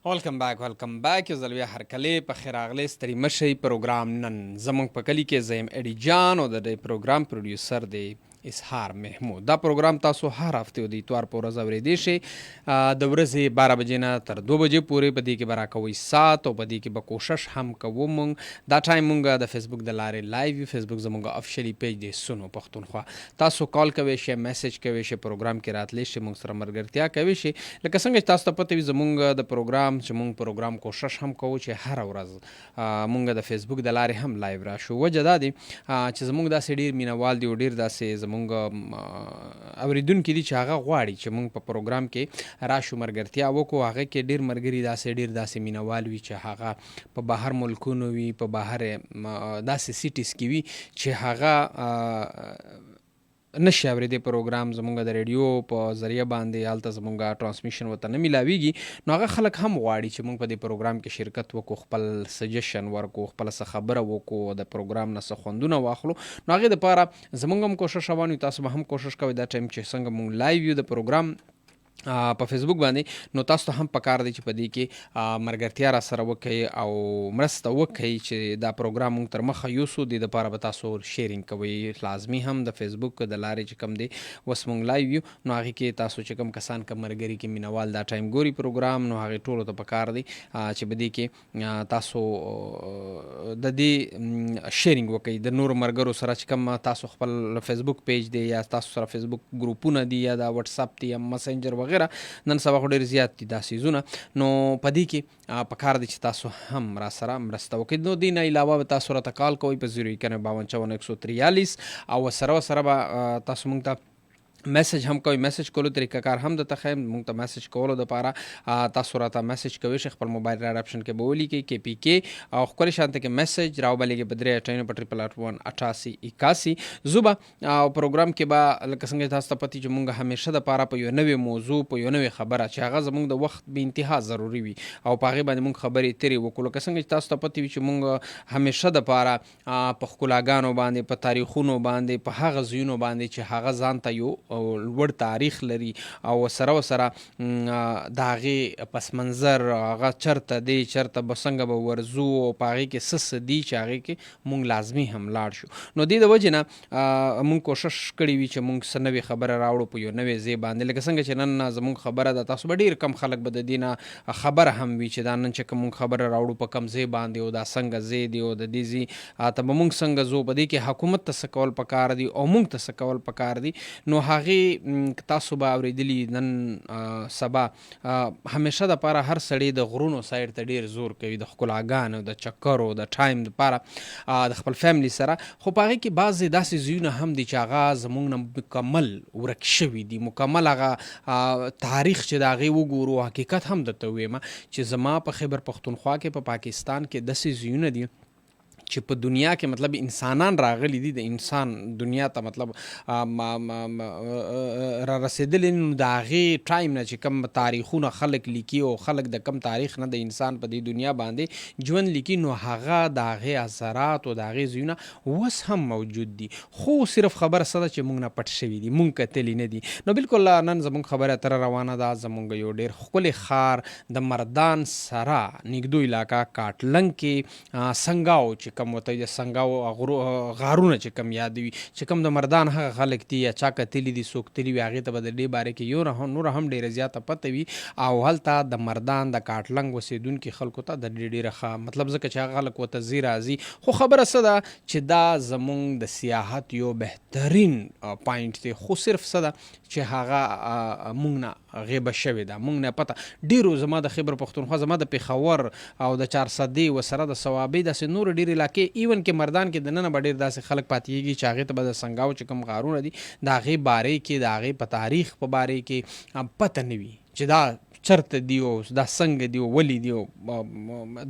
ویلکم بیک یو ځل بیا هرکلې په خیر راغلی ستړي مشئ پروګرام نن زموږ په کلي کې زه یم ایډي جان او د دې پروګرام پروډیوسر دی اسحار محمود. دا پروګرام تاسو هر هفته د اتوار په ورځ اورېدی شئ د ورځې 12 بجې نه تر 2 بجې پورې. په دې کې به راکوئ سات او په دې کې به کوشش هم کوو مونږ دا ټایم مونږ د فیسبوک د لارې لایو یو. فیسبوک زموږ افیشیلي پیج دی سنو پښتونخوا. تاسو کال کوئ شئ، میسج کوئ شئ، پروګرام کې راتلی شئ، مونږ سره ملګرتیا کوئ شئ. لکه څنګه چې تاسو ته پته وي زموږ د پروګرام چې مونږ پروګرام کوشش هم کوو چې هر ورځ مونږ د فیسبوک د لارې هم لایو راشو. وجه دا دی چې زموږ داسې ډېر مینوال دي او ډېر داسې زموږ اوریدونکي دي چې هغه غواړي چې مونږ په پروګرام کې راشو، مرګرتیا وکړو. هغه کې ډېر ملګري ډېر داسې مینوال وي چې هغه په بهر ملکونو وي، په بهر داسې سیټیز کې وي چې هغه نشي اورېدی پروګرام زمونږ د ریډیو په ذریعه باندې هلته زمونږ ټرانسمیشن ورته نه میلاویږي. نو هغه خلک هم غواړي چې مونږ په دې پروګرام کې شرکت وکړو، خپل سجیشن ورکړو، خپله څه خبره وکړو، د پروګرام نه څه خوندونه واخلو. نو هغې دپاره زمونږ هم کوشش روان وي، تاسو به هم کوشش کوئ دا ټایم چې څنګه مونږ لایو یو د پروګرام په فیسبوک باندې. نو تاسو ته هم پکار دی چې په دې کې مرګرتیا را سره وکړئ او مرسته وکړئ چې دا پروګرام مونږ تر مخه یوسو. دې دپاره به تاسو شیرینګ کوئ لازمي هم د فیسبوک د لارې چې کوم دی اوس مونږ لایو یو. نو هغې کې تاسو چې کوم کسان کوم ملګري کې مینوال دا ټایم ګوري پروګرام، نو هغې ټولو ته پکار دی چې په دې کې تاسو د دې شیرینګ وکړئ د نورو ملګرو سره چې کوم تاسو خپل فیسبوک پیج دی یا تاسو سره فیسبوک ګروپونه دي یا دا واتساپ دی یا مسنجر وغیره. نن سبا خو ډېر زیات دي دا سیزونه. نو په دې کې پکار دی چې تاسو هم را سره مرسته وکړئ. نو دې نه علاوه به تاسو راته کال کوئ په 051544143 او سره به تاسو مونږ ته میسج هم کوئ. میسج کولو طریقه کار هم درته ښیم. مونږ ته میسج کولو دپاره تاسو راته میسج کوئ شئ، خپل موبایل راډ اپشن کې به ولیکئ KPK او ښکلې شانته کې میسج راوبلیږئ په 3 زه به او پروګرام کې به لکه څنګه تاسو ته پته چې مونږ همیشه دپاره په یو نوې موضوع، په یو نوې خبره چې هغه زمونږ د وخت به انتها ضروري وي او په هغې باندې مونږ خبرې ترې وکړو. لکه څنګه چې تاسو ته پته وي چې مونږ همیشه دپاره په ښکلاګانو باندې، په تاریخونو باندې، په هغه ځایونو باندې چې هغه ځان ته یو لوړ تاریخ لري او سره د هغې پس منظر هغه چرته دی، چرته به څنګه به ورځو او په هغې کې څه دي چې هغې کې مونږ لازمي هم لاړ شو. نو دې د وجې نه مونږ کوشش کړی وي چې مونږ څه نوې خبره راوړو په یو نوې ځای باندې. لکه څنګه چې نن زمونږ خبره ده، تاسو به ډېر کم خلک به د دې نه خبره هم وي چې دا نن چې کوم مونږ خبره راوړو په کم ځای باندې او دا څنګه ځای دی او د دې ځای ته به مونږ څنګه ځو، په دې کې حکومت ته څه کول پکار دي او مونږ ته څه کول پکار دي. نو هغې تاسو به اورېدلي نن سبا همیشه دپاره هر سړی د غرونو سایډ ته ډېر زور کوي، د ښکلاګانو، د چکرو، د ټایم دپاره د خپل فیملی سره. خو په هغې کې بعضې داسې ځایونه هم دي چې هغه زموږ نه مکمل ورک شوي دي، مکمل هغه تاریخ چې د هغې وګورو. حقیقت هم درته ووایم چې زما په خیبر پښتونخوا کې په پاکستان کې داسې ځایونه دي چې په دنیا کې مطلب انسانان راغلي دي، د انسان دنیا ته مطلب را رسېدلي. نو د هغې ټایم نه چې کوم تاریخونه خلک لیکي او خلک د کم تاریخ نه د انسان په دې دنیا باندې ژوند لیکي، نو هغه د هغې اثرات او د هغې ځایونه اوس هم موجود دي. خو صرف خبره څه ده چې مونږ نه پټ شوي دي، مونږ کتلي نه دي. نو بالکل نن زمونږ خبره اتره روانه ده. زمونږ یو ډېر ښکلی ښار د مردان سره نږدو علاقه کاټلنګ کې سنګاو چې کوم ورته د سنګاو غارونه چې کوم یادوي، چې کوم د مردان هغه خلک دي یا چا کتلي دي، څوک تلي وي، هغې ته به د دې باره کې نوره هم ډېره زیاته پته وي. او هلته د مردان د کاټلنګ اوسېدونکي خلکو ته د ډېره ښه مطلب ځکه چې هغه خلک ورته ځي راځي. خو خبره څه ده چې دا زمونږ د سیاحت یو بهترین پاینټ دی. خو صرف څه ده چې هغه مونږ نه غیبه شوې ده، مونږ نه پته. ډېرو زما د خیبر پښتونخوا، زما د پېښور او د چارسدې ورسره د صوابۍ داسې نور ډېرې علاقې ایون کې مردان کې دننه به ډېر داسې خلک پاتېږي چې هغې ته به د سنګاو چې کوم غارونه دي د هغې بارې کې، د هغې په تاریخ په بارې کې پته نه وي چې دا چرته دی او دا څنګه دی او ولې دی او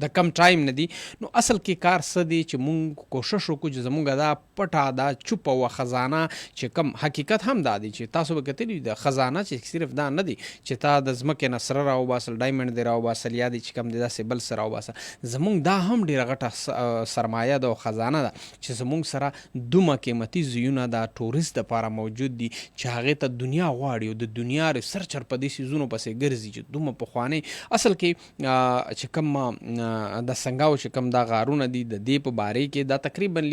د کم ټایم نه دی. نو اصل کې کار څه دی چې مونږ کوشش وکړو چې زمونږ دا پټه دا چوپه و خزانه چې کم حقیقت هم دا دی چې تاسو به کتلي د خزانه چې صرف دا نه دی چې تا د ځمکې نه سره راوباسل، ډایمنډ دی راوباسل یا دی چې کم دی داسې بل څه راوباسل. زمونږ دا هم ډېره غټه سرمایه ده او خزانه ده چې زمونږ سره دومره قیمتي ځایونه د ټوریست دپاره موجود دي چې هغې ته دنیا غواړي او د دنیا ریسرچر په دې څیزونو پسې ګرځي چې چې دومره پخواني اصل کې چې کوم د سنګاو چې کوم دا غارونه دي د دې په باره کې دا تقریبا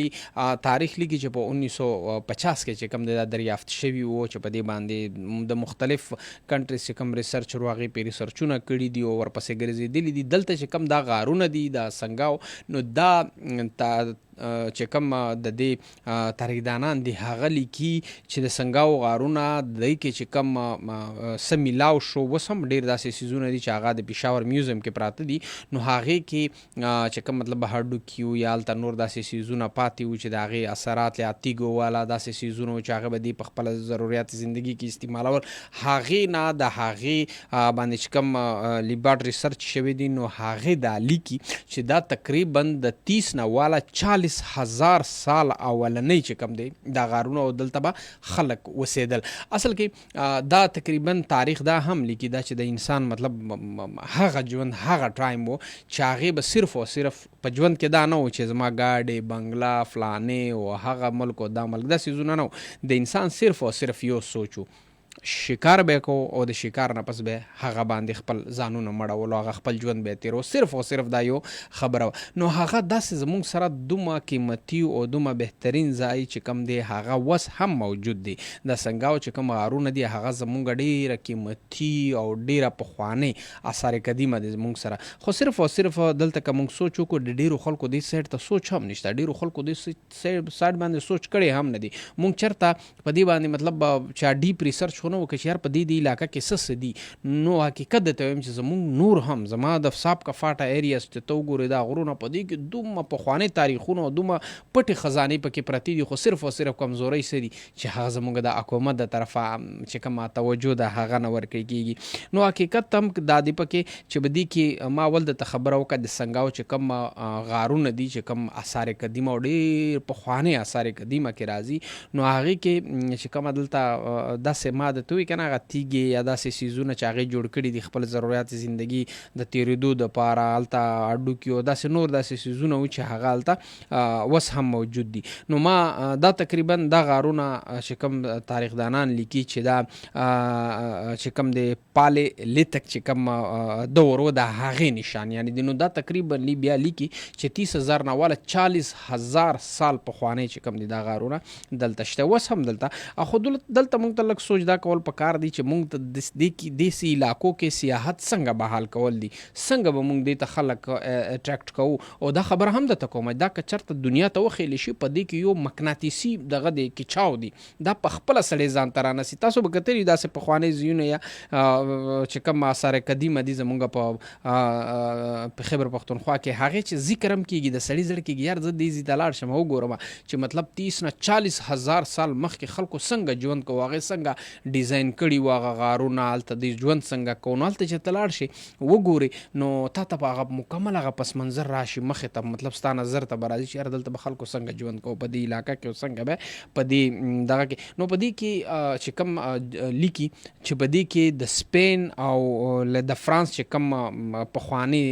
تاریخ لیکي چې په 1950 کې چې کوم دا دریافت شوي وو چې په دې باندې د مختلف کنټریز چې کوم ریسرچ هغې پې ریسرچونه کړي دي او ورپسې ګرځېدلي دي. دلته چې کوم دا غارونه دي دا سنګاو نو دا چې کوم د دې تاریخدانان دي هغه لیکي چې د سنګاو غارونه دی کې چې کوم څه میلاو شو اوس هم ډېر داسې څیزونه دي چې هغه د پېښور میوزیم کې پراته دي نو هغې کې چې کوم مطلب هډوکي وو یا هلته نور داسې څیزونه پاتې وو چې د هغې اثرات یا تیږو والا داسې څیزونه وو چې هغه به دې په خپله ضروریات زندګي کې استعمالول هغې نه د هغې باندې چې کوم لیبارټ ریسرچ شوي دي نو هغې دا لیکي چې دا تقریبا د 30 نه والا 40,000 سال اولنی چې کوم دی دا غارونه او دلته به خلک اوسېدل. اصل کې دا تقریبا تاریخ دا هم لیکي دا چې د انسان مطلب هغه ژوند هغه ټایم و چې هغې به صرف او صرف په ژوند کې دا نه و چې زما ګاډې بنګلا فلانې او هغه ملک او دا ملک دا څیزونه نه و د انسان صرف او صرف یو سوچ و شکار به کو او د شکار نه پس به هغه باندې خپل ځانونه مړول او هغه خپل ژوند به تیرو صرف او صرف دا یو خبره نو هغه داسې زموږ سره دومره قیمتي او دومره بهترین ځای چې کوم دی هغه وس هم موجود دی د سنګاو چې کوم غارونه دي هغه زموږ ډېره قیمتي او ډېره پخوانۍ آثار قدیمه دي زموږ سره خو صرف او صرف دلته که موږ سوچ وکړو د ډېرو خلکو دې سایډ ته سوچ هم نشته ډېرو خلکو دې سایډ باندې سوچ کړی هم نه دي موږ چېرته په دې باندې مطلب چا ډیپ ریسرچ ونه وکړي چې یار په دې علاقه کې څه دي نو حقیقت درته وایم چې زموږ نور هم زما د صاحب کا فاټا ایریاز چې ته وګورې دا غرونه په دې کې دومره پخواني تاریخونه او دومره پټې خزانې پکې پرتې دي خو صرف او صرف کمزورۍ څه دي چې هغه زموږ د حکومت د طرفه چې کومه توجه ده هغه نه ورکړل کېږي نو حقیقت هم دا دی پکې چې په دې کې ما اول درته خبره وکړه د سنګاو چې کوم غارونه دي چې کوم آثار قدیمه او ډېر پخواني آثار قدیمه کې راځي نو هغې کې چې کومه دلته داسې ما درته ووایي که نه هغه تیږې یا داسې څیزونه چې هغې جوړ کړي دي خپل ضروریات زندګي د تېرېدو دپاره هلته هډوکي او داسې نور داسې څیزونه وو چې هغه هلته اوس هم موجود دي نو ما دا تقریبا دا غارونه چې کوم تاریخدانان لیکي چې دا چې کوم د پالې لیتک چې کوم دور و د هغې نشان یعنې دی نو دا تقریبا بیا لیکي چې 30,000 نه واله 40,000 سال پخوانی چې کوم دي دا غارونه دلته شته اوس هم دلته خو دلته موږ ته لږ سوچ دا کول پکار دی چې موږ ته داسې علاقو کې سیاحت څنګه بحال کول دي څنګه به موږ دې ته خلک اټریکټ کوو او دا خبره هم درته کوم دا که چېرته دنیا ته وخیلی شي په دې کې یو مقناطیسي دغه دی کچاو دي دا په خپله سړی ځان ته رانسي تاسو به کتلي داسې پخواني ځایونه یا چې کوم آثار قدیمه دي زموږ په خیبر پښتونخوا کې هغې چې ذکر هم کېږي د سړي زړه کېږي یار زه دې ځای ته لاړ شم وګورم چې مطلب 30 نه 40,000 سال مخکې خلکو څنګه ژوند کوو هغې څنګه ډیزاین کړي وو هغه غارونه هلته د ژوند څنګه کوو نو هلته چې ته لاړ شي وګورې نو تا ته به هغه مکمل هغه پس منظر راشي مخې ته مطلب ستا نظر ته به راځي چې یاره دلته به خلکو څنګه ژوند کوو په دې علاقه کې او څنګه به په دې دغه کې نو په دې کې چې کوم لیکي چې په دې کې د سپین او د فرانس چې کوم پخواني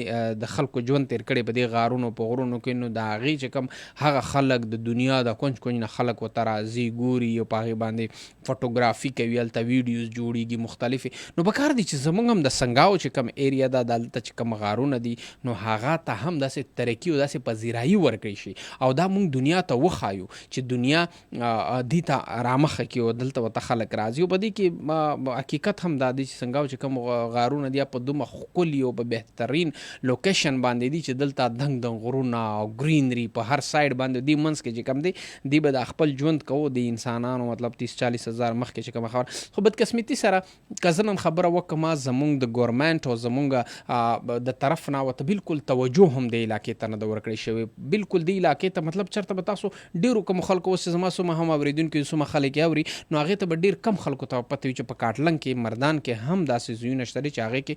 د خلکو ژوند تېر کړی په دې غارونو په غرونو کې نو د هغې چې کوم هغه خلک د دنیا د کونج کونج نه خلک ورته راځي ګوري او په هغې باندې فوټوګرافي کوي هلته ویډیوز جوړېږي مختلفې نو پکار دی چې زموږ هم د سنګاو چې کوم ایریا ده دلته چې کوم غارونه دي نو هغه ته هم داسې ترقي او داسې پذیرایي ورکړی شي او دا موږ دنیا ته وښایو چې دنیا دې ته رامخه کړي او دلته ورته خلک راځي او په دې کې حقیقت هم دا دی چې سنګاو چې کوم غارونه دي په دومره ښکلي او په بهترین لوکیشن باندې دي چې دلته دنګ دنګ غرونه او ګرینري په هر سایډ باندې دې منځ کې چې کوم دی دی به د خپل ژوند کوو د انسانانو مطلب 30-40 هزار مخکې چې کومه خبره خو بدقسمتي سره که زه نن خبره وکړم زموږ د ګورمنټ او زموږ د طرف نه ورته بلکل توجه هم د علاقې ته نه ده ورکړی شوی بلکل د علاقې ته مطلب چېرته به تاسو ډېرو کومو خلکو اوس زما څومره هم اورېدونکي څومره خلک یې اوري نو هغې ته به ډېر کم خلکو ته پته وي چې په کاټلنګ کې مردان کې هم داسې ځایونه شته دي چې هغې کې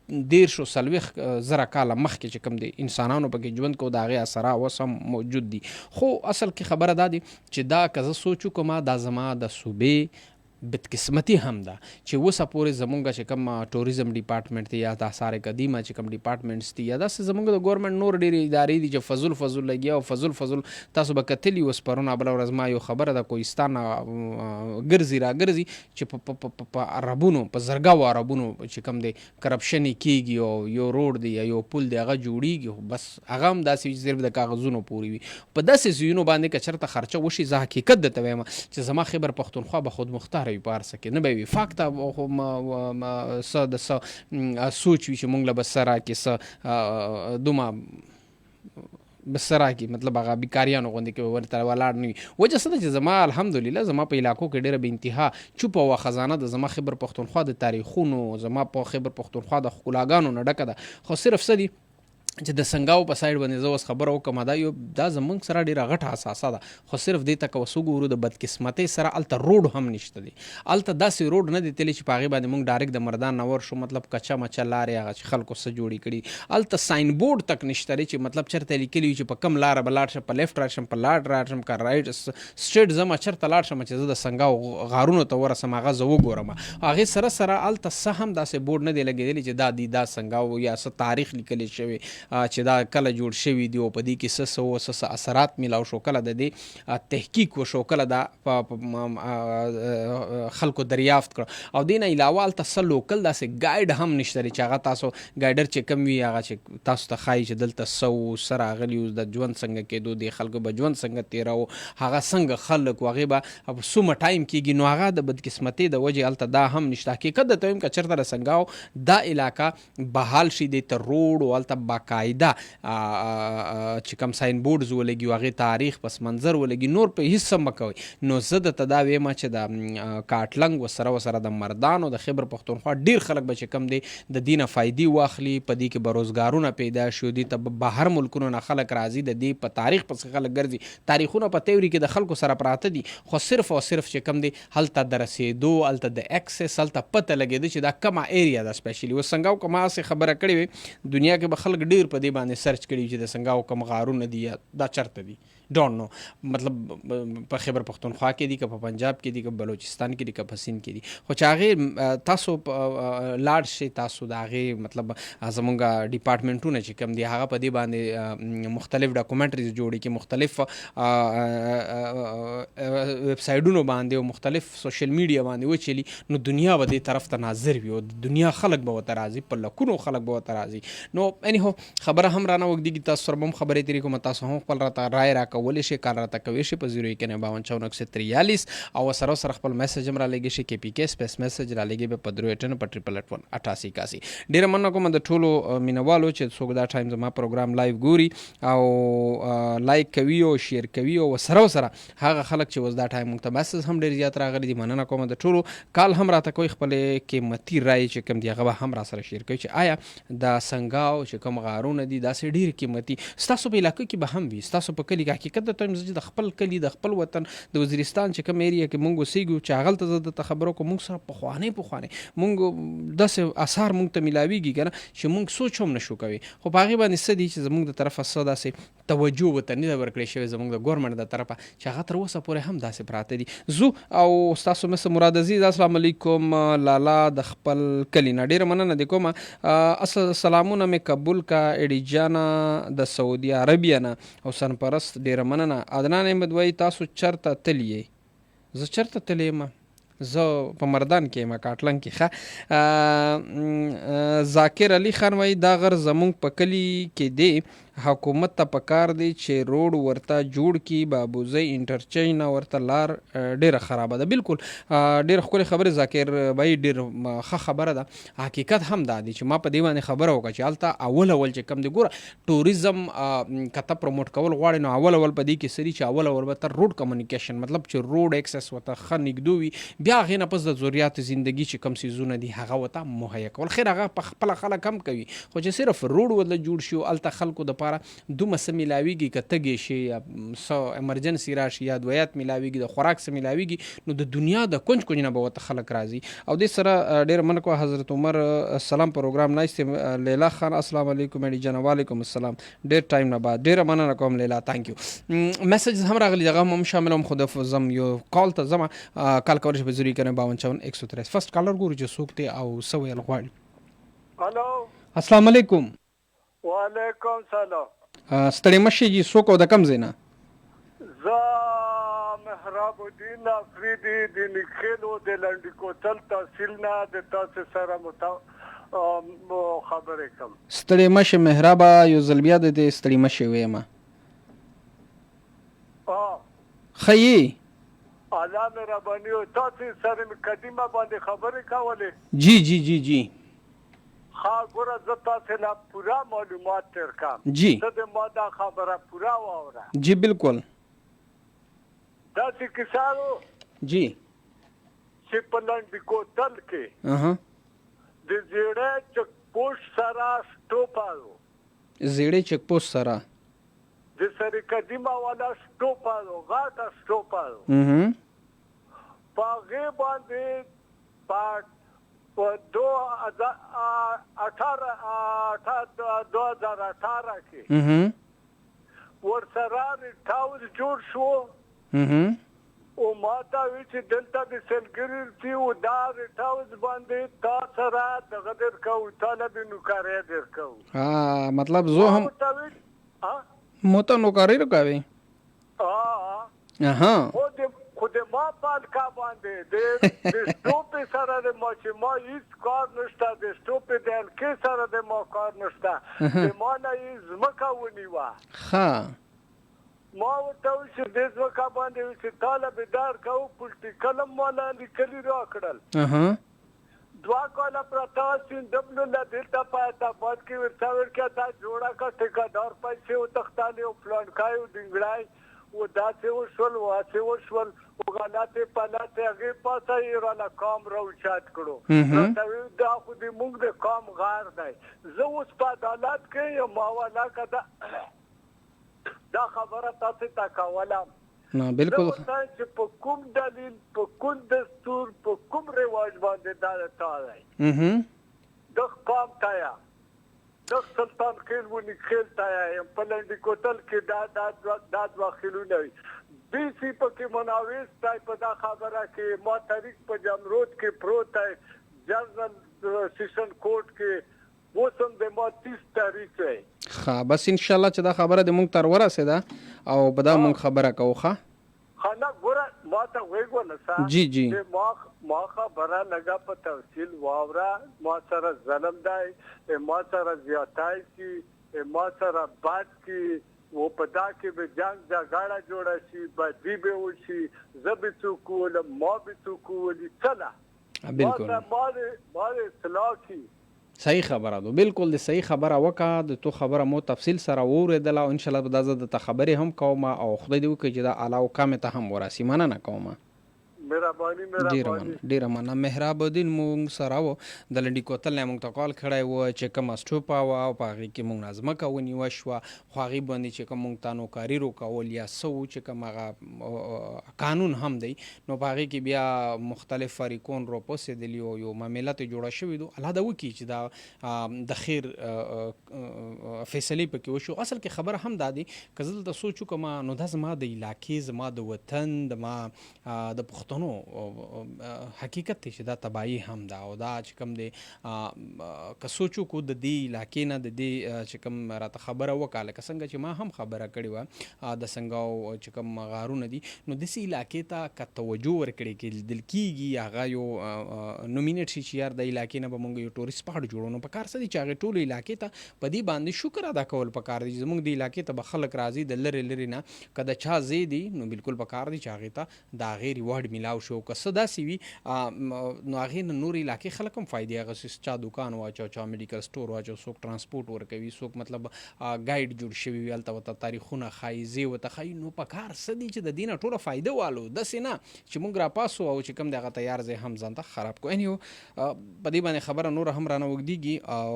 140 کاله مخکې چې کوم دی انسانانو پکې ژوند کوو د هغې اثرات اوس هم موجود دي خو اصل کې خبره دا دی چې دا که زه سوچ وکړم دا زما د صوبې بدقسمتي هم ده چې اوسه پورې زمونږ چې کوم ټوریزم ډپارټمنټ دی یا د آثار قدیمه چې کوم ډپارټمنټس دي یا داسې زمونږ د ګورنمنټ نور ډېرې ادارې دي چې فضول لګیا او فضول تاسو به کتلي اوس پرون بله ورځ ما یو خبره د کوهستان ګرځي چې په عربونو په زرګاو عربونو چې کوم دی کرپشن کېږي او یو روډ دی یا یو پل دی هغه جوړیږي بس هغه هم داسې چې صرف د کاغذونو پورې وي په داسې ځایونو باندې که چېرته خرچه وشي زه حقیقت درته وایم چې زما خیبر پښتونخوا به خود مختار وي په هر څه کې نه به وي فاکته څه د څه سوچ وي چې موږ له به څه راکړي څه دومره بسرا کې مطلب هغه بیکاریانو غوندې کې ورته ولاړ نه وي وجه څه ده چې زما الحمدلله زما په علاقو کې ډېره بې انتها چوپه وه خزانه د زما خیبر پښتونخوا د تاریخونو زما په خیبر پښتونخوا د ښکلاګانو نه ډکه ده خو صرف څه دي چې د سنګاو په سایډ باندې زه اوس خبره وکړم دا زمونږ سره ډېره غټه حساسه ده خو صرف دې ته که اوس وګورو د بدقسمتۍ سره هلته روډ هم نشته دی هلته داسې روډ نه دی تللی چې په هغې باندې مونږ ډایرکټ د مردان نه ور شو مطلب کچه مچه لارې هغه چې خلکو څه جوړې کړي هلته ساین بورډ تک نشته دی چې مطلب چېرته لیکلي وي چې په کم لاره به لاړ شم په لیفټ راشم په راشم که رایټ سټریټ ځم چېرته لاړ شم چې زه د سنګاو غارونو ته ورسم هغه زه وګورم هغې سره هلته څه هم داسې بورډ نه دی لګېدلی چې دا دی دا سنګاو یا څه تاریخ لیکلی شوی چې دا کله جوړ شوي دي او په دې کې څه اثرات میلاو شو کله د دې تحقیق وشو کله دا خلکو دریافت کړه او دې نه علاوه هلته څه لوکل داسې ګایډ هم نشته دی چې هغه تاسو ګایډر چې کوم وي هغه چې تاسو ته ښایي چې دلته څه راغلي اوس د ژوند څنګه کېدو د خلکو به ژوند څنګه تېراو هغه څنګه خلک و هغې به څومره ټایم کېږي نو هغه د بدقسمتۍ د وجې هلته دا هم نشته حقیقت درته وایم که چېرته د سنګاو دا علاقه بحال شي دې ته روډ او هلته باقاعده چې کوم ساین بورډز ولګي هغې تاریخ پس منظر ولګي نور په هېڅ څه مه کوئ نو زه درته دا وایم چې د کاټلنګ ورسره د مردانو د خیبر پښتونخوا ډېر خلک به چې کوم دی د دې نه فایدې واخلي په دې کې به روزګارونه پیدا شي دې ته به بهر ملکونو نه خلک راځي د دې په تاریخ پسې خلک ګرځي تاریخونه په تیوري کې د خلکو سره پراته دي خو صرف او صرف چې کوم دی هلته د رسېدو هلته د اکسس هلته پته لګېده چې دا کومه ایریا ده سپیشلي اوس سنګاو که ما هسې خبره کړې وي دنیا کې به خلک ډېر په دې باندې سرچ کړي چې د سنګاو کوم غارونه دي یا دا چرته دي ډونټ نو مطلب په خیبر پښتونخوا کې دي که په پنجاب کې دي که بلوچستان کې دي که په سیند کې دي خو چې هغې تاسو لاړ شئ تاسو د هغې مطلب زمونږ ډپارټمنټونه چې کوم دي هغه په دې باندې مختلف ډاکومنټریز جوړي کې مختلف ویبسایډونو باندې او مختلف سوشل میډیا باندې وچلي نو دنیا به دې طرف ته ناظر وي او د دنیا خلک به ورته راځي په لکونو خلک به ورته راځي نو انیهو خبره هم رانه وږدېږي تاسو سره به هم خبرې تېرې کوم تاسو هم خپل راته رای راکولی شئ کال راته کوی شئ په 0515443 او سره خپل میسج هم رالېږي شئ KPK سپیس میسج رالېږي به په 081 په 8881 ډېره مننه کوم د ټولو مینوالو چې څوک دا ټایم زما پروګرام لایو ګوري او لایک کوي او شیر کوي او سره هغه خلک چې اوس دا ټایم موږ ته میسج هم ډېر زیات راغلي دي مننه کوم د ټولو کال هم راته کوئ خپلې قیمتي رایې چې کوم دي هغه به هم را سره شیر کوي چې آیا د سنګاو چې کوم غارونه دي داسې ډېر قیمتي ستاسو په علاقه کې به هم وي ستاسو په کلي کې حقیقت درته وایم زه د خپل کلي د خپل وطن د وزیرستان چې کوم ایریا کې مونږ اوسېږو چې هغلته زه درته خبره کوم مونږ سره پخوانی مونږ داسې اثار مونږ ته میلاویږي که نه چې مونږ سوچ هم نشو کوي خو په هغې باندې څه دي چې زمونږ د طرفه څه داسې توجه ورته نه ده ورکړې شوې زمونږ د ګورنمنټ د طرفه چې هغه تر اوسه پورې هم داسې پراته دي زو او ستاسو مس مراد عزیز السلام علیکم لالا د خپل کلي نه ډېره مننه دې کومه سلامونه مې قبول کا ایډي جانا د سعودي عربیه نه او سرپرست ډېره مننه عدنان احمد وایي تاسو چرته تللی یې زه چرته تللی یم زه په مردان کې یم کاټلنګ کې ښه ذاکر علي خان وایي دا غر زمونږ په کلي کې دی حکومت ته پکار دی چې روډ ورته جوړ کړي بابوزی انټرچینج نه ورته لار ډېره خرابه ده بالکل ډېره ښکلې خبرې ذاکر بھائی ډېر ښه خبره ده حقیقت هم دا دی چې ما په دې باندې خبره وکړه چې هلته اول چې کوم دی ګوره ټوریزم که ته پروموټ کول غواړې نو اول په دې کې څه دي چې اول به ته روډ کمیونیکیشن مطلب چې روډ اکسس ورته ښه نږدې وي بیا هغې نه پس د ضروریات زندګي چې کوم څیزونه دي هغه ورته مهیا کول خیر هغه په خپله خلک هم کوي خو چې صرف روډ ورله جوړ شي هلته خلکو دپاره لپاره دومره څه میلاویږي که تږی شي یا څه امرجنسي راشي یا ادویات میلاویږي د خوراک څه میلاویږي نو د دنیا د کنج کنج نه به ورته خلک راځي. او دې سره ډېره مننه کوه حضرت عمر سلام پروګرام نایست لیلا خان السلام علیکم ایډي جان وعلیکم السلام ډېر ټایم نه بعد ډېره مننه کوم لیلا تانک یو. میسیجز هم راغلي دغه هم شامل هم خود زم یو کال ته ځم کال کولی شي په ضروري کنه 5254 فرست کالر ګورو چې څوک دی او څه ویل غواړي. هلو السلام علیکم. وعلیکم سلام. ستړي مشي جی څوک او د کم ځای نه؟ زه محراب الدین افریدي د نکلو د لنډي کوتل تحصیل نه د تاسو سره خبرې کوم. ستړي مشي محرابه یو ځل بیا د دې ستړي مشي ویمه خیي الله مهرباني او تاسو سره مقدمه باندې خبرې کولې. جی جی جی جی ها ګوره زه تاسو نه پورا معلومات درکم. جی زه د ما دا خبره پورا واوره. جی بالکل داسې کسانو جی چې په لنډي کوتل کې اها د زیړه چک پوسټ سره سټوپالو زیړې چک پوسټ سره د سره قدیمه والا سټوپالو غاټه سټوپالو په هغې باندې په 2018 کې ورسره ریټاوز جوړ شو او ما ته وی چې دلته د سلګری او دا ریټاوز باندې تا سره دغه درکو طالب نوکاري درکو. مطلب زه هم موته نوکاری رکاوي. اها خو د ما پالکا باندې د سټوپ سره د ما چې ما هیڅ کار نشته د سټوپ د الکې سره د ما کار نشته د ما نه زمکه ونیوه. ما ورته وی چې د زمکه باندې چې طالب دار کو پولیټیکل مولا لیکلي راکړل. 2 کاله پرتا سیندبلو لدلته پاته پات کې ورڅاور کې تا جوړه کا ټیکادار پیسې او تختاله او پلانکای او ډنګړای او داسې وشول واسه وشول او غلاته پلاته هغه پاسه یې را کام راو چات کړو. دا خو دې موږ د کام غار دی. زه اوس په عدالت کې یو ماوالا کده دا خبره تاسو ته کولم. نه بالکل چې په کوم دلیل په کوم دستور په کوم رواج باندې دا تاوي د قام تایا د سلطان خیل ونی خیل تایا په لنډي کوتل کې دا داخلونه وي بي سي په کې مناويس تای په دا خبره کې ما تاریخ په جمرود کې پروت ہے جنرال سیشن کورټ کې وسم د ما 30 تاریخ ہے. بس ان شاء الله چې دا خبره د مونږ تر ورسېده او به دا مونږ خبره کوو. خانا ګوره ما ته ویګونه سا جی جی ما خبره لگا په تفصیل واورا ما سره ظلم دی ما سره زیاتای کی ما سره باد کی و پدا کې به جنگ جګړه جوړه شي بدی به وشي زبې څوکول ما به څوکول چلا بالکل ما اصلاح کی صحیح خبره ده. بالکل د صحیح خبره وکړه د تو خبره مو تفصیل سره واورېدله او انشاءالله به دا زه درته خبرې هم کوم او خدای دې وکړي چې دا اعلی وقامې ته هم ورسي. مننه کوم. ډیره مننه. محراب الدین مونږ سره و د لنډي کوتل نه مونږ ته کال کړی و چې کوم سټوپا و او په هغې کې مونږ نظمکه ونیوه شوه خو هغې باندې چې کوم مونږ ته نوکاري روکول یا څه و چې کوم هغه قانون هم دی نو په هغې کې بیا مختلف فریقون راپاڅېدلي او یو معاملات جوړه شوي دو. الله دا وکړي چې دا د خیر فیصلې پکې وشو. اصل کې خبره هم دا دی که زه دلته سوچ وکړم نو دا زما د علاقې زما د وطن د پښتنو حقیقت دی چې دا تباہي هم ده او دا چې کوم دی که سوچ وکړو د دې علاقې نه د دې چې کوم راته خبره وکړه لکه څنګه چې ما هم خبره کړې وه د سنګاو چې کوم غارونه دي نو داسې علاقې ته که توجه ورکړې کېدل کېږي هغه یو نومینیټ شي چې یار د علاقې نه به مونږ یو ټورست سپاټ جوړو نو په کار څه دي چې هغې ټولو علاقې ته په دې باندې شکر ادا کول په کار دي چې زموږ د علاقې ته به خلک راځي د لرې لرې نه که د چا ځای دي نو بالکل په کار دي چې هغې ته د هغې ریواډ ملاو شو که څه داسې وي نو هغې نه نور علاقې خلک هم فایدې اخیستي، چا دکان واچو، چا میډیکل سټور واچو، څوک ترانسپورټ ورکوي، څوک مطلب ګایډ جوړ شوي وي هلته ورته تاریخونه ښایي، ځای ورته ښایي. نو په کار څه دي چې د دې نه ټوله فایده والو، داسې نه چې موږ راپاسو او چې کوم د هغه تیار ځای هم ځان ته خراب کړو. انیو په دې باندې خبره نوره هم رانه اوږدېږي او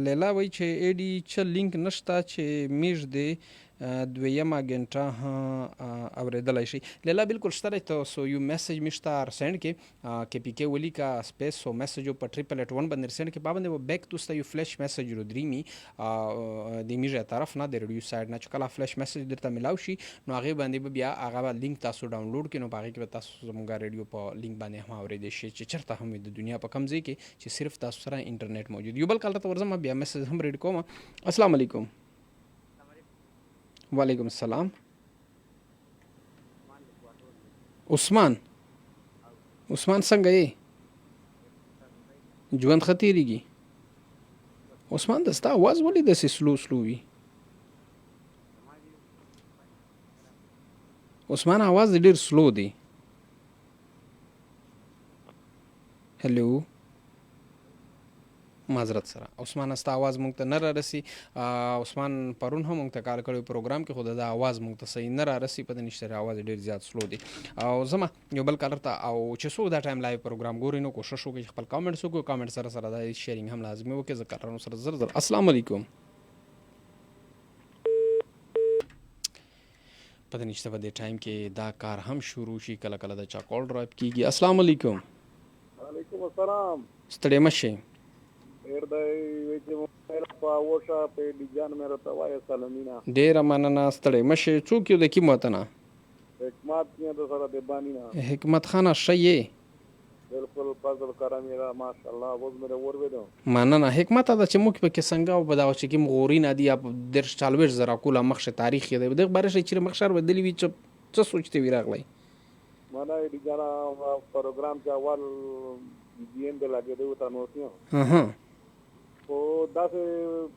لیلا وایي چې ایډي څه لینک نشته چې میږ دی دویمه ګنټه اورېدلی شي. لیلا بالکل شته دی، تاسو یو میسج می شته سینډ کې که پی کې ولیکه سپیس او میسج په 881 باندې سینډ کې پابند و بیک توسته یو فلش میسج رو درېمي د میږه طرف نه د ریډیو سایډ نه چې کله فلش میسج درته ملاو شي نو هغې باندې به بیا هغه لینک تاسو ډاونلوډ کړئ، نو په هغې کې به تاسو زموږ ریډیو په لینک باندې هم اورېدی شي چې چېرته هم وي د دنیا په کوم ځای کې چې صرف تاسو سره انټرنیټ موجود. یو بل کال ته ورځم بیا میسج هم ریډ کوم. السلام علیکم. وعلیکم السلام. عثمان څنګه یې؟ ژوند ښه تېرېږي؟ عثمان د ستا اواز ولې داسې سلو وي؟ عثمان اواز ډېر سلو دی. هلو معذرت سره عثمان ستا اواز مونږ ته نه رارسي. عثمان پرون هم مونږ ته کار کړی پروګرام کې، خو د اواز مونږ ته صحیح نه رارسي، پته نشته اواز ډېر زیات سلو دی. او زما یو بل کالر ته او چې څوک دا ټایم لایو پروګرام ګوري نو کوشش وکړي خپل کامنټس وکړو، کامنټ سره سره دا شیرینګ هم لازمي وکړي زه کارانو سره زر. السلام علیکم. پته نشته په دې ټایم کې دا کار هم شروع شي، کله کله د چا کال ډراپ کیږي. السلام علیکم. وعلیکم السلام. ستړی مه شئ. ډېره مننه، ستړی مه شئ. څوک یو د کوم وطنه؟ حکمت خانه ښه یې؟ مننه. حکمت دا چې موږ پکې څنګه او په دغه چې کوم غورینه دي یا 40 زره کاله مخکې تاریخ یې دی دغه باره شی چې مخ ښار بدلي وي څه سوچ ته وي راغلی؟ مانا ډیجانا پروګرام چې اول بي ام د لګېدو ته نو او داسې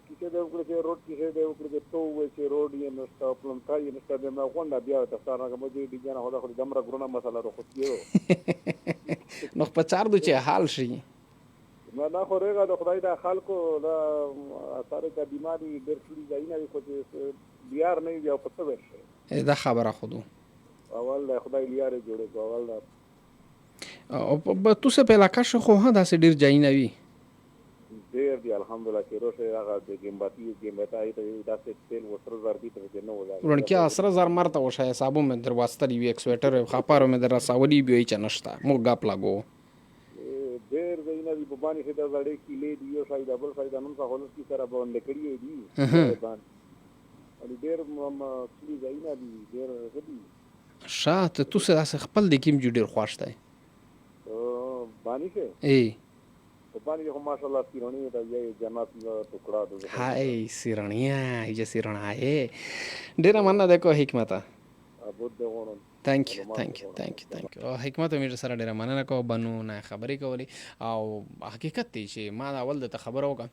کیسې دی وکړې چې روډ کیسې دی وکړې چې تو وایي چې روډ یې نشته، پلمکا یې نشته، د ما غونډه بیا ورته ښکار راغله مجھې ډیجانا خو دا خو دومره ګرونه مسله راخوتې نو په چار دو چې حال شي نه خو ریغه د خدای د خلکو دا اثر کا بیماری ډېر کړي ځایونه دي خو چې بیار نه وي او په څه ورشي دا خبره خودو اول د خدای لیارې جوړې کو اول دا او تو څه په علاقه شو خو ها داسې ډېر ځایونه وي ډېر دي الحمدلله چې روشه هغه د ګمبتا ای ته داسې تیل وسره زر دي تر نه ولا ورنکه اسره زر مرته وشه حسابو مې در واستلی وی ایکسویټر خاپارو مې در رساولی بي چې نشتا مو غاپ لاګو ډېر زینه دی په باندې چې دا زړې کیلې دی یو شاید ډبل شاید نن څه هولس کی سره باندې کړی دی باندې ډېر کلی زینه دی ډېر غدي شاته تو سه خپل د کیم جو ډېر خوښتای باندې کې ای باندې خو ماشاءالله سیرانی ته یې جنت ټوکړه ده هاي سیرانیا یې سیرانه ډېر مننه ده کو حکمت ابود دغونو تhank you حکمت مې سره ډېر مننه کو بنو نه خبرې کولی او حقیقت دی چې ما اول د خبرو وکړه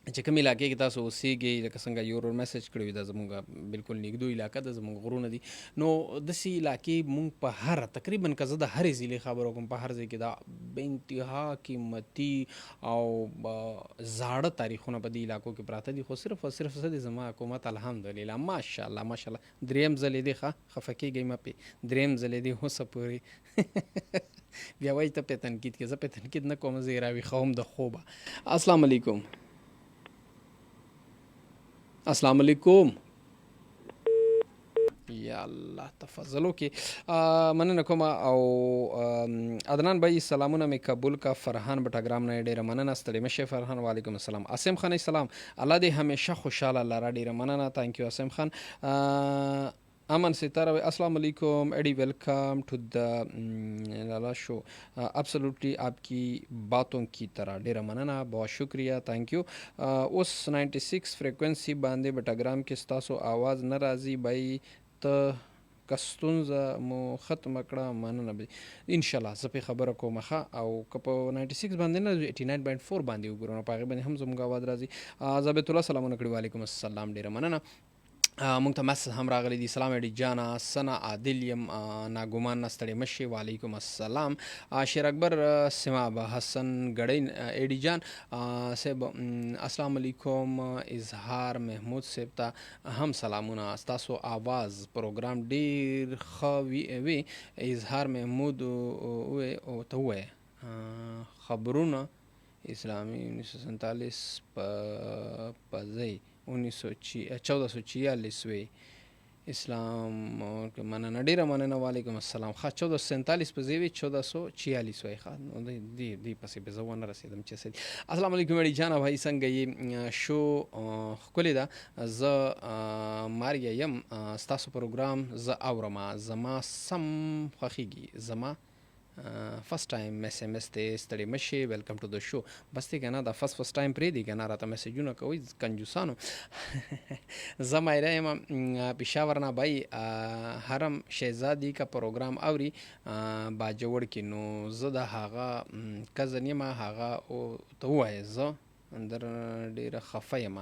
چې کوم علاقې کې تاسو اوسېږئ لکه څنګه یو ورور میسج کړی دا زموږ بالکل نږدې علاقه ده زموږ غرونه دي نو داسې علاقې موږ په هر تقریبا که زه د هرې ضلعې خبره کوم په هر ځای کې دا بې انتها قیمتي او زاړه تاریخونه په دې علاقو کې پراته دي خو صرف او صرف څه دی زما حکومت الحمدلله ماشاءالله درېیم ځل یې دی خفه کېږئ مه پې درېیم ځل یې دی اوسه پورې بیا وایي ته پې تنقید کې زه پې تنقید نه کوم زه یې راویښوم د خوبه السلام علیکم السلام علیکم یا الله تفضلو کې مننه کوم او عدنان بھائی سلامونه مې قبول کا فرحان بټاګرام نه ډېره مننه ستړي مشه فرحان وعلیکم السلام اسیم خان سلام الله دې همیشه خوشاله لاره ډېره مننه تانک یو اسیم خان Aman Sitara, Assalamu alaikum, Eddie, welcome to the Lala show. Absolutely, आपकी बातों की तरह डेरा मनना बहुत शुक्रिया थैंक यू उस 96 फ्रीक्वेंसी बांधे बटाग्राम के स्तासो आवाज़ नाराज़ी भाई तो कस्तुंजा मो ختم کړه مننه به ان شاء الله زه په خبره کوم ښه او کپ 96 باندې نه 89.4 باندې وګورم په هغه باندې هم زموږ आवाज راځي ضابط الله سلام علیکم وعلیکم السلام ډیر مننه مونږ ته مسج هم راغلی دی. سلام اډي جانا سنا عادل یم ناګومان نه ستړی مشي. وعلیکم السلام. شیر اکبر سماب حسن ګړی اډي جان صاحب السلام علیکم. اظهار محمود صاحب ته هم سلامونه. تاسو आवाज پروګرام ډیر ښه وی. اظهار محمود او ته وای خبرونه اسلامی 1947 پځي 1446 وی اسلام مننه ډیره مننه. وعلیکم السلام. ښه 1447 په زیوی 1446 وی. ښه نو دی پسې به زه ونه رسېدم چې سید. السلام علیکم اډي جان بھائی څنګه یې؟ شو ښکلې ده. زه ماریا یم ستاسو پروګرام زه اورم. زما سم خوښیږي. زما فرست ټایم ایس ام ایس ته ستړي مشي. ویلکم ټو د شو. بس دی کنه دا فرست ټایم پرې دی کنه راته میسجونه کوي کنجوسانو. زه مایره یم پېښور نه بھائی حرم شهزادي کا پروګرام اوري باجوړ کې. نو زه د هغه کزن یم. هغه ته ووایه زه اندر ډېره خفه یم.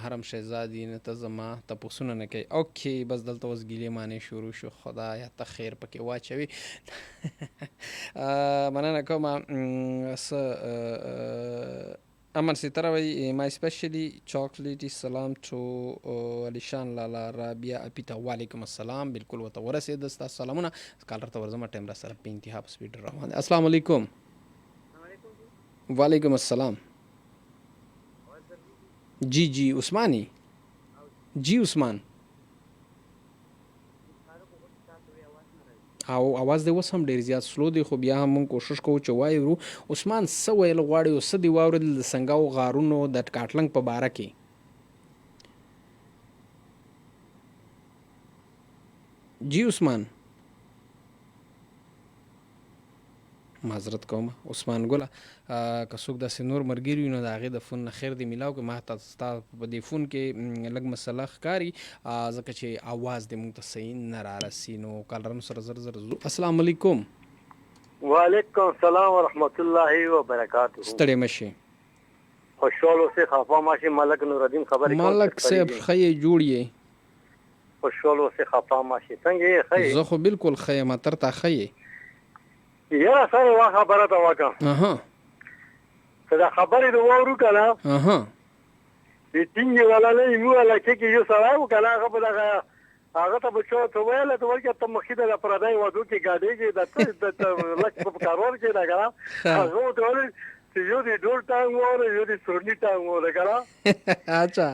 حرم شهزادي نه ته زما تپوسونه نه کوي. اوکې بس دلته اوس ګیلې معنی شروع شو. خدایه ته خیر پکې واچوي. مننه کوم. امن سیتره وی مای سپیشلی چاکلیټي سلام ټو علیشان لالا رابیا اپیتا. وعلیکم السلام. بالکل ورته ورسېده ستاسو سلامونه. کالر ته ورځم ټایم را سره په انتها په سپیډ روان دی. السلام علیکم. وعلیکم السلام. جی جی عثمانی. جی عثمان او आवाज دی اوس هم ډیر زیات سلو دی. خو بیا هم موږ کوشش کوو چې وایو. عثمان څه ویل غواړي او څه دی واورېدل د سنګاو غارونو د ټکاټلنګ په باره کې؟ جی عثمان معذرت کوم عثمان ګله که څوک داسې نور ملګري وي نو د هغې د فون نه خیر دی میلاو که ما ته ستا په دې فون کې لږ مسله ښکاري ځکه چې اواز دې موږ ته صحیح نه رارسي. نو کالرانو سره زر زر ځو. السلام علیکم. وعلیکم السلام ورحمت الله وبرکاته. ستړی مشي. خوشحال اوسې خفه ماشي. ملک نورالدین خبرې کوم. ملک صاحب ښه یې جوړ یې؟ خوشحال اوسې خفه ماشي. څنګه یې؟ ښه یې؟ زه خو بالکل ښه یم. تر تا ښه یې؟ یاره سره وا خبره ته وکړم. که دا خبرې د واورو که نه د ټینګې والا نه ایمو علاقې کې یو سړی و که نه هغه به دغه هغه ته به چا ته ویله ته ورکړه ته مخکې ته د پردی وادو کې ګاډېږې د لک په کاروان کې ده که نه هغه ورته ویل چې یو د ډول ټانګ واوره یو د سورني ټانګ واوره که نه اچھا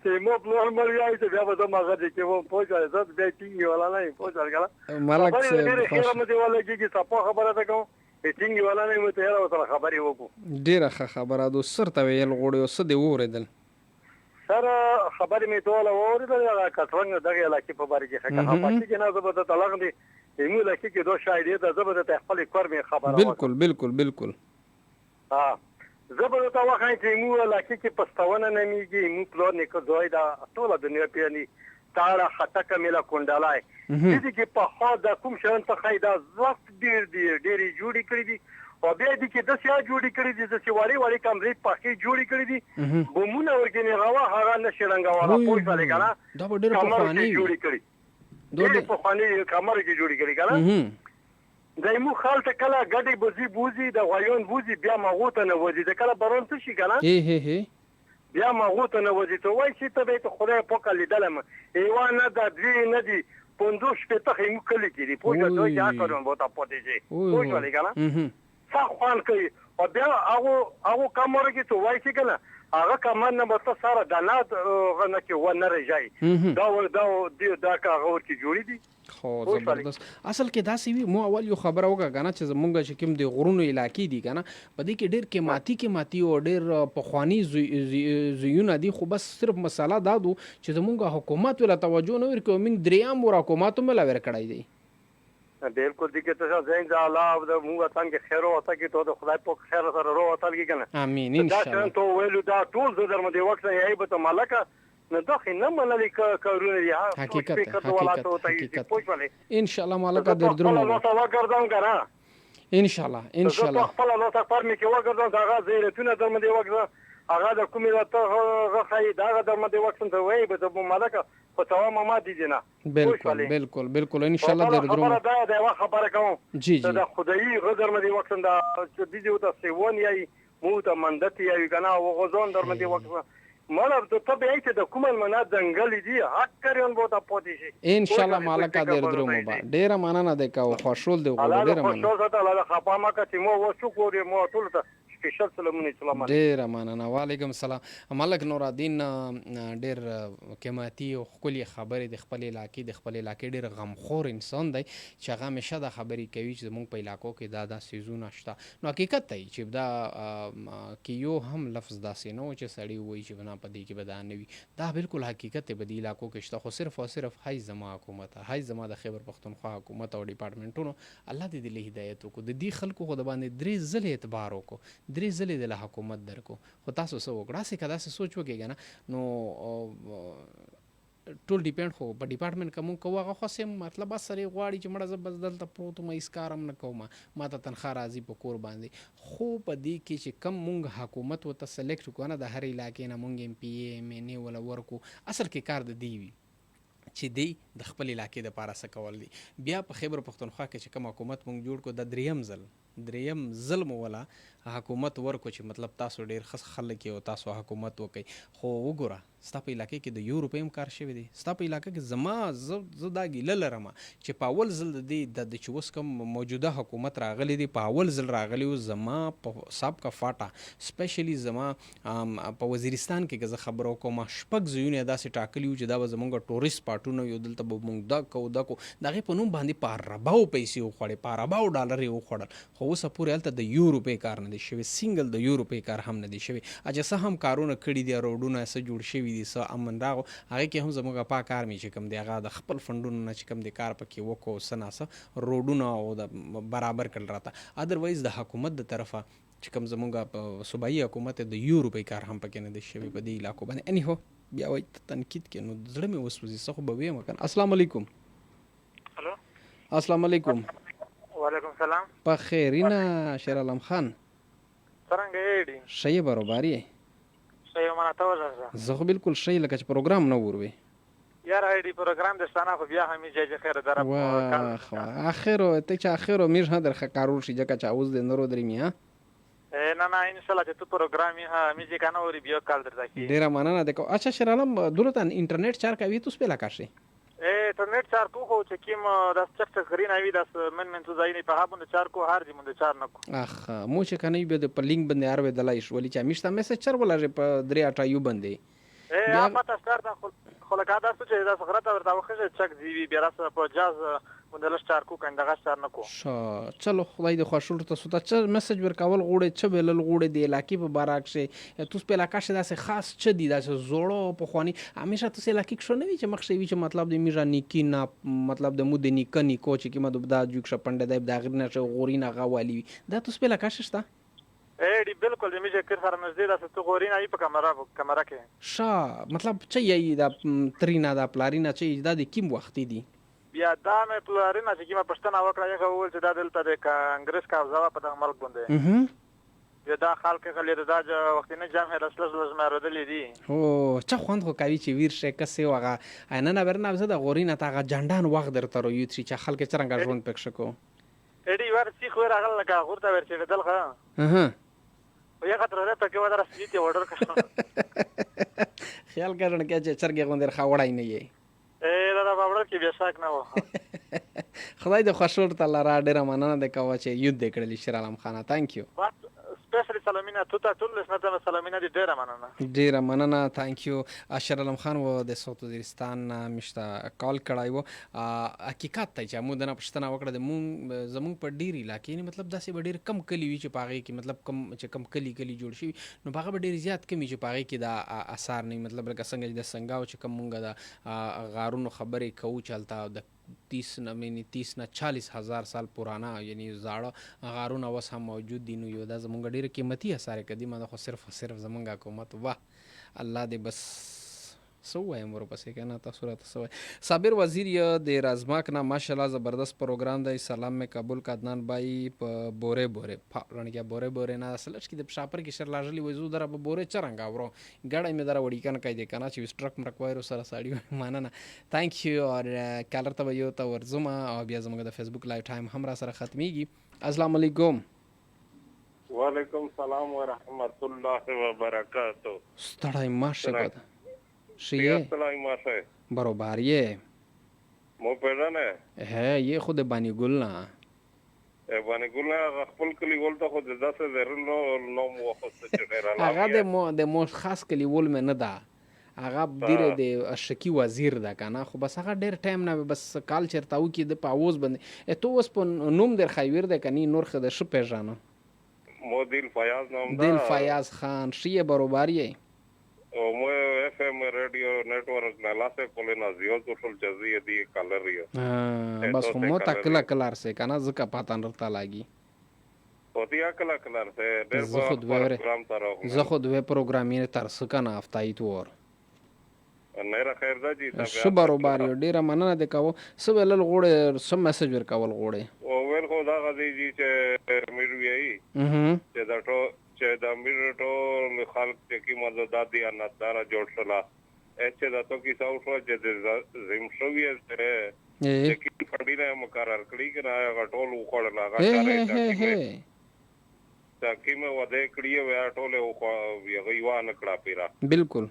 چې مو پلور مل وایي چې بیا به زه مغه دې کې وم پوه شوې زه بیا ټینګې والا نه یم پوه شوې که نه ملک خبرې صاحب ډېرې خیره مې دې ولګېږي صفا خبره ته کوم ټینګې والا نه یم ته یاره ورسره خبرې وکړو. ډېره ښه خبره ده. سر ته ویل غواړې او څه دې واورېدل؟ سر خبرې مې ټوله واورېدل هغه کټرنګ دغې علاقې په باره کې ښه که خفه کېږي نه زه به درته لغندې ایمو علاقې کې دو شاهدې ده زه به درته خپلې کور مې خبره بالکل بالکل بالکل زه به درته وښایم چې ایمو علاقې کې پستونه نمیږي. ایمو پلور نیکه ځای ده ټوله دنیا پېژني. تاړه خټکه میله کونډلای دې کې پخوا د کوم شیان څخه دا وخت ډېر دي ډېرې جوړې کړي دي او بیا دې کې داسې جوړې کړي دي داسې وړې وړې کمرې پخې جوړې کړي دي بمونه ورکې نغوه هغه نه شي رنګوله پوه شولې که نه دا به ډېره پخواني وي. جوړې کړي ډېرې پخواني کمرې کې جوړې کړي که نه د ایمو خال ته کله ګډې بوزي د غوایون بوزي بیا مغو ته نه وځي د کله برون څه شي که نه بیا مغو ته نه وځي ته وایي چې ته به یې ته خدای پوکه لیدلم یوه نه ده دوې نه دي 15 شپېته خیمو کلي کې دي پوه شوه دوی چې کارونه به ورته پاتې شي پوه شولې که نه ښه خوند کوي او بیا هغو کمرو کې ته وایي چې که نه هغه کمر نه به ته سره دانه نه کې ونه رژایي دا که هغه ورکې جوړې دي. خو زبردست اصل کې داسې وي. مو اول یو خبره وکړه که نه چې زمونږ چې کوم د غرونو علاقې دي که نه په دې کې ډېر قیمتي او ډېر پخواني ځایونه دي خو بس صرف مسله دا دو چې زمونږ حکومت ورله توجه نه ورکوي. موږ درېیم ور حکومت هم له ورکړی دی. بالکل دې کې ته زین ځا الله د موږ وطن کې خیر او وطن کې ته د خدای په خیر سره رو وطن کې کنه امين ان شاء الله. دا ته ویلو دا ټول زه درمه دی وخت یې به ته مالکه نه دخې نه منلې کارونه دي حقیقت ان شاء الله مالکه در درمه نو تا وګرځم کنه ان شاء الله ان شاء الله خپل نو تا پر مې کې وګرځم دا غا زیرتونه درمه دی وګرځم هغه د کومې ته غخای دا د مده وخت ته وای به د ملکه په تمام ما دي نه بالکل بالکل بالکل ان شاء الله در درو خبره دا یو خبره کوم جی جی د خدای غدر مده وخت دا چې دي ته سیون یای مو ته مندت یای کنه او غزون در مده وخت مطلب د طبيعي د کومل منا ځنګل دي حق کړون بو ته پوتې شي ان شاء الله مالکه در درو مبا ډیره مننه ده کا خوشول دی غوړ ډیره مننه خوشول ده الله خپه ما کته مو وسو کوی مو ټول ته سپیشل سلام ډیره مننه وعلیکم السلام ملک نور الدین ډیر قیمتي او خولي خبرې د خپل علاقې ډیر غمخور انسان دی چې هغه همیشه د خبرې کوي چې موږ په علاقو کې دا سيزونه شته نو حقیقت دی چې دا کې یو هم لفظ داسې نو چې سړی وایي چې بنا پدې کې بدان نه وي دا بالکل حقیقت دی په علاقو کې شته خو صرف او صرف هاي زما حکومت هاي زما د خیبر پختونخوا حکومت او ډپارټمنټونو الله دې له هدایت کو د دې خلکو خو د باندې درې ځله اعتبار وکړو درې ځلې د حکومت درکو خو تاسو څه وکړه سې کدا څه سوچ وکړئ نه نو ټول ډیپند خو په ډپارټمنټ کوم کوه خو سم مطلب سره غواړي چې مړه زب بدل ته پروت مې اسکارم نه کوم ما ته تنخواه راځي په کور باندې خو په دې کې چې کم مونږ حکومت وته سلیکټ کو نه د هر علاقې نه مونږ ایم پی ای ایم ان ای ولا ورکو اصل کې کار د دی وی چې دی د خپل علاقې د پاره څه کول دي بیا په خیبر پختونخوا کې چې کوم حکومت مونږ جوړ کو د دریم ظلم ولا حکومت ورکو چې مطلب تاسو ډیر خلک او تاسو حکومت وکي خو وګوره ستا په علاقې کې د یورپیم کار شوی دی ستا په علاقې کې زما دا ګیله لرم چې په اول ځل د چې اوس کوم موجوده حکومت راغلی دی په اول ځل راغلی او زما په سابقه فاټا سپیشلی زما په وزیرستان کې زه خبرو کوم شپږ ځایونه داسې ټاکلی و چې دا زمونږ ټوریست پاټونه یو دلته به مونږ دا کو دغه په نوم باندې په رباو پیسې وخوړې په رباو ډالر یې وخوړل خو اوس پورې هلته د یورپی کار نه دی شوی سنگل د یورپی کار هم نه دی شوی اجه څه هم کارونه کړي دي روډونه څه جوړ شوي دي څه امن راغو هغه کې هم زموږ پاک آرمي چې کوم دی هغه د خپل فندونو نه چې کوم دی کار پکې وکړو څه ناسه روډونه او د برابر کړل راته ادروایز د حکومت د طرفه چې کوم زموږ صوبایي حکومت د یورپی کار هم پکې نه دی شوی په دې علاقو باندې اني هو بیا وایي تنقید کې نو زړه مې وسوځي څه خو به ویم کنه السلام علیکم هلو السلام علیکم وعلیکم السلام په خیرینا شیر علم خان څنګه یې دي شی برابرۍ شی مانا ته ورځه زه خو بالکل شی لکه چې پروګرام نه وروي یار ایدی پروګرام د ستانه خو بیا همي جای خیر در واه اخرو ته چې اخرو میر هدر خکارو شي ځکه چې اوس د نورو درې میا نه ان شاء الله چې تو پروګرام یې همي چې کنه وري بیا کال درته کی ډیر مننه ده اچھا شیر علم دولت انټرنیټ چار کوي تاسو په لکه شي انټرنیټ چار کو خو چې کیم د چک غرین اوی د من تو ځای نه په هابونه چار کو هر دي مونږ چار نه کو اخ مو چې کنه به د پلینګ باندې اروي دلای شو ولې چې میشته میسج چر ولر په درې اټایو باندې یا پتا ستار د خلک دا چې د صخرته ورته وخت چک دی بیا راس په جاز مونږ له چار کو کنده غا چار نه کو چلو خدای د خوشول تاسو ته چې میسج ورکول غوړې چې بل غوړې دی علاقې په باراک شي تاسو په علاقې شه داسې خاص چې دی داسې زوړو په خواني همیشه تاسو علاقې شو نه وی چې مخ شي چې مطلب د میرا نیکی نه مطلب د مو د نیک نیکو چې کی مده د جوک شپنده د غرینه شو غورینه غوالي دا تاسو په علاقې شته دی بالکل د میجه کر سره نږدې د تو غورینه ای په کمره کې مطلب چې یی د ترینا د پلارینا چې د کیم وخت دی بیا دا مې پلارینه چې کیما پښتنه وکړه یو ول چې دا دلته د کانګرس کا ځوا په دغه ملک باندې بیا دا خلک غلي دا وخت نه جام هرسلز مې ردلې دي او چا خوند خو کوي چې ویر شي کسي وغه نه برنه زه د غورینه تاغه جندان وخت درته رو یو چې خلک څنګه ژوند پک شکو اډي ور سی خو راغله لکه غورته ورچې دلغه یو خاطر راته کې ودر سپیټي اورډر کړم خیال کړن کې چې چرګ غوندر خاوړای نه یې دا باور کې بیا شک نه و خدای د خوشور تعالی را ډیر مننه د کوه چې یود د کړلی شیر علم خان ثانک یو سپیشلی سلامینه ته ټول لسنه سلامینه دي ډیر مننه ثانک یو شیر علم خان و د صوت وزیرستان مشته کال کړای و حقیقت ته چې مو د نه پښتنه وکړه د مون زمون په ډیر علاقې نه مطلب داسې ډیر کم کلی وی چې پاغه کې مطلب کم کلی جوړ شي نو پاغه ډیر زیات کمی چې پاغه کې دا اثر نه مطلب لکه څنګه د سنگاو چې کم مونږه د غارونو خبرې کوو چلتا د 30 نه 40 هزار سال پرانا یعنی زاړه غارونه اوس هم موجود دي نو یو دا زمونږ ډیره قیمتي اثر قدیمه ده خو صرف زمونږ حکومت واه الله دې بس څه ووایم ورپسې که نه تاسو راته څه وایي. صابر وزیر یه د رزماک نه ماشاءالله زبردست پروگرام دی. سلام می قبول که عدنان بایی په بوره بوره لڼکیا بوره بوره نه اصلش کې د شاپر کې شر لاژلی وای زو دره په بوره چرنګ اورو ګړی می دره وړي کنه کای دی کنه چې سټرک مرک وایرو سره ساړي مننه تhank you اور کالر ته یو ته ورزم او بیا زموږ د فیسبوک لایو ټایم هم را سره ختمیږي. السلام علیکم. وعلیکم السلام ورحمت الله وبرکاته. ستړی ماشه کده شیه ستړی ماشه برابریه مو پیژنه هه یه خود بانی گل نه بانی گل نه خپل کلی ول ته خود داسه زرنو نو مو خو څه ډیر هغه د مو خاص کلی ول مې نه ده هغه ډیره د اشکی وزیر ده کنه خو بس هغه ډیر ټایم نه بس کال چرته او کې د پاوز باندې تو اوس په نوم در خیور ده کني نور خد ش پیژانه مو دل فیاض نام ده دل فیاض خان شیه برابریه او مو اف ام رادیو نیټورک نه لاسه کولې نه زیو ټول چزي دی کلر یو بس خو مو تکلا کلر سه کنه زکه پاتان رتا لاګي او دی کلا کلر سه ډیر زه خود پروګرام تر زه خود و پروګرامینګ تر سکنه افتای تور نه را خیر ده جی شو برابر ډیره مننه د کاو سو ولل غوړې سم میسج ورکول غوړې او ول خو دا غدي جی چې میروي چې دا چې دا میرټو خلک چې مزه دادی ان دارا جوړ شلا اچ دا تو کی ساو شو چې د زم شوی سره چې کی فډی نه مقرر کړی کنه غټول وخړ لا غاټه تا کی مې وده کړی و ټوله خو یوان کړه پیرا بالکل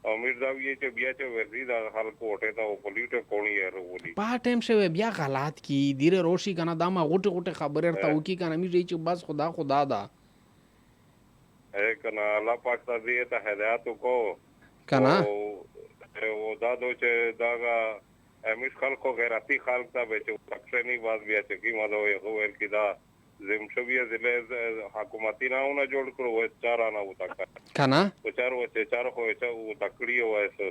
امیر دا وی چې بیا چې ورزي دا خلکو وټه تا پولیټه کونی ورولي په ټایم شوی بیا غلط کی ډیره روشي کنه دا ما غټه غټه خبره ورته وکی کنه می چې بس خدا دا اے کنه الله پاک دې ته هدایت کو کنه او دا دو چې دا امیش خلکو غیرتی خلک ته به چې تکشنی باز بیا چې کی ماده یو ور کی دا زم شوی ضلع حکومتي نه جوړ کړو و چارا نه وتا کنه و چارو خو چې تکړی وایسه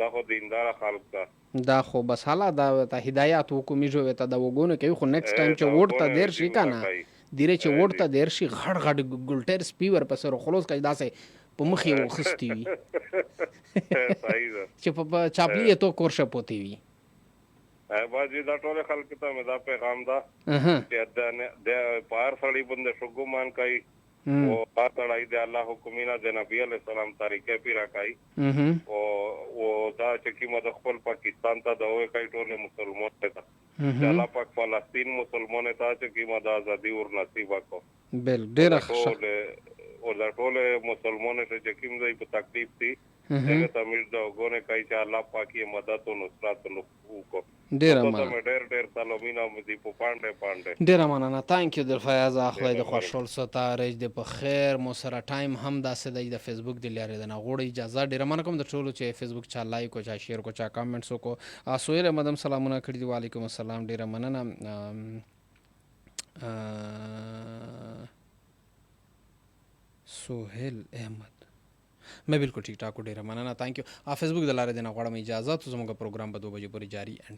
دا خو دیندار خلک ته دا خو بس حالا دا ته هدایت حکومي جو ته دا وګونه کوي خو نیکسټ ټایم چې ورته دیر شي کنه دیره چې ورته دیر شي غړ غړ ګلټر سپیور پسره خلاص کړي داسې په مخ یې وخستی وي چې په چاپلی ته کورشه پوتی وي باجی دا ټول خلک ته مدا پیغام دا چې د پار سړی بند شګومان کوي او پاتړای دی الله حکمینا د نبی علیہ السلام طریقې پیرا کوي او دا چې کیمه د خپل پاکستان ته دا وای کوي ټول مسلمان ته الله پاک فلسطین مسلمان ته چې کیمه د ازادي ور نصیب وکړو بل ډیر ښه او دا ټول مسلمان ته چې کیم دی په تکلیف دي هغه ته امیر دا وګونه کوي چې الله پاک یې مدد او نصرت وکړي ډیر مننه ډیر سلامونه مې په پاندې ډیر مننه تانک یو د فیاض خدای د خوشحال ستاره د په خیر مو سره ټایم هم داسې د فیسبوک د لارې د نه غوړي اجازه ډیر مننه کوم د ټولو چې فیسبوک چا لایک او چا شیر کو چا کامنټس کو سویل مدام سلامونه کړی دی وعلیکم السلام ډیر مننه سہیل احمد मैं बिल्कुल ठीक ठाक ډیره مننه تانک یو فیسبوک د لارې د نه غواړم اجازه ته زموږ پروګرام په 2 بجې پورې جاری اینڈ